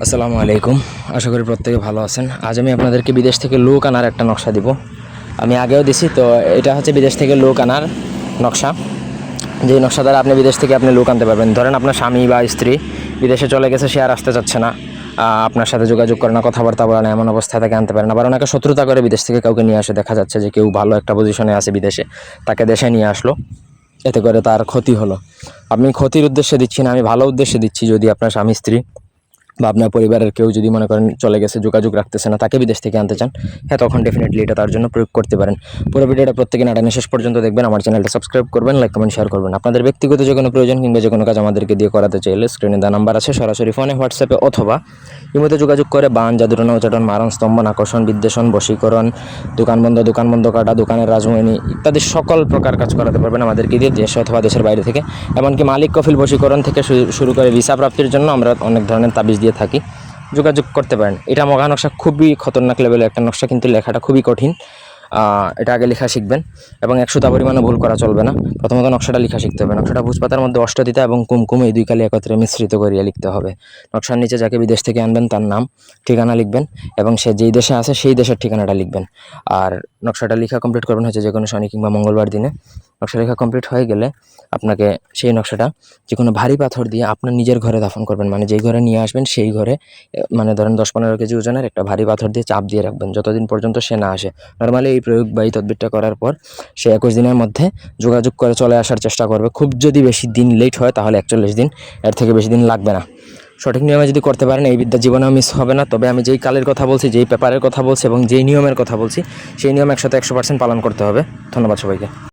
আসসালামু আলাইকুম। আশা করি প্রত্যেকে ভালো আছেন। আজ আমি আপনাদেরকে বিদেশ থেকে লোক আনার একটা নকশা দিব। আমি আগেও দিছি, তো এটা হচ্ছে বিদেশ থেকে লোক আনার নকশা। যেই নকশা দ্বারা আপনি বিদেশ থেকে আপনি লোক আনতে পারবেন। ধরেন আপনার স্বামী বা স্ত্রী বিদেশে চলে গেছে, সে আর আসতে চাচ্ছে না, আপনার সাথে যোগাযোগ করে না, কথাবার্তা বলে না, এমন অবস্থায় তাকে আনতে পারেন। আবার অনেকে শত্রুতা করে বিদেশ থেকে কাউকে নিয়ে আসে। দেখা যাচ্ছে যে কেউ ভালো একটা পজিশনে আছে বিদেশে, তাকে দেশে নিয়ে আসলো, এতে করে তার ক্ষতি হলো। আমি ক্ষতির উদ্দেশ্যে দিচ্ছি না, আমি ভালো উদ্দেশ্যে দিচ্ছি। যদি আপনার স্বামী স্ত্রী বা আপনার পরিবারের কেউ যদি মনে করেন চলে গেছে, যোগাযোগ রাখতেছে না, তাকে বিদেশ থেকে আনতে চান, হ্যাঁ, তখন ডেফিনেটলি এটা তার জন্য প্রয়োগ করতে পারেন। পুরো ভিডিওটা প্রত্যেকে নাটানে শেষ পর্যন্ত দেখবেন। আমার চ্যানেলটা সাবস্ক্রাইব করবেন, লাইক কমেন্ট শেয়ার করবেন। আপনাদের ব্যক্তিগত যে কোনো প্রয়োজন কিংবা যে কোনো কাজ আমাদেরকে দিয়ে করাতে চাইলে স্ক্রিনে দেওয়া নাম্বার আছে, সরাসরি ফোনে, হোয়াটসঅ্যাপে অথবা ইমোতে যোগাযোগ করে বান, জাদুটনা, উচাটন, মারণ, স্তম্ভন, আকর্ষণ, বিদ্বেষণ, বশীকরণ, দোকান বন্ধ কাটা, দোকানের রাজমণি ইত্যাদি সকল প্রকার কাজ করাতে পারবেন আমাদেরকে দিয়ে, দেশে অথবা দেশের বাইরে থেকে। এমনকি মালিক কফিল বশীকরণ থেকে শুরু করে ভিসা প্রাপ্তির জন্য আমরা অনেক ধরনের তাবিজ দিয়ে থাকি, যোগাযোগ করতে পারেন। এটা মগা নকশা, খুবই খতরনাক লেভেলের একটা নকশা, কিন্তু লেখাটা খুবই কঠিন। এটা আগে লেখা শিখবেন এবং 100টা পরিমাণও ভুল করা চলবে না। প্রথমত নকশাটা লেখা শিখতে হবে। নকশাটা ভোজপাতার মধ্যে অষ্টদিতা এবং কুমকুম এই দুই কালি একত্রে মিশ্রিত করিয়ে লিখতে হবে। নকশার নিচে যাকে বিদেশ থেকে আনবেন তার নাম, ঠিকানা লিখবেন এবং সে যেই দেশে আছে সেই দেশের ঠিকানাটা লিখবেন। আর নকশাটা লেখা কমপ্লিট করবেন হচ্ছে যে কোনো শনি কিংবা মঙ্গলবার দিনে। নকশা লেখা কমপ্লিট হয়ে গেলে আপনাকে সেই নকশাটা যে কোনো ভারী পাথর দিয়ে আপনার নিজের ঘরে দাফন করবেন। মানে যেই ঘরে নিয়ে আসবেন সেই ঘরে, মানে ধরেন 10-15 কেজি ওজনের একটা ভারী পাথর দিয়ে চাপ দিয়ে রাখবেন যতদিন পর্যন্ত সে না আসে। নর্মালি এই প্রয়োগ বা এই তদবিরটা করার পর সে 21 দিনের মধ্যে যোগাযোগ করে চলে আসার চেষ্টা করবে। খুব যদি বেশি দিন লেট হয় তাহলে 41 দিন, এর থেকে বেশি দিন লাগবে না। সঠিক নিয়মে যদি করতে পারেন এই বিদ্যা জীবনেও মিস হবে না। তবে আমি যেই কালের কথা বলছি, যেই পেপারের কথা বলছি এবং যেই নিয়মের কথা বলছি, সেই নিয়ম 100% পালন করতে হবে। ধন্যবাদ সবাইকে।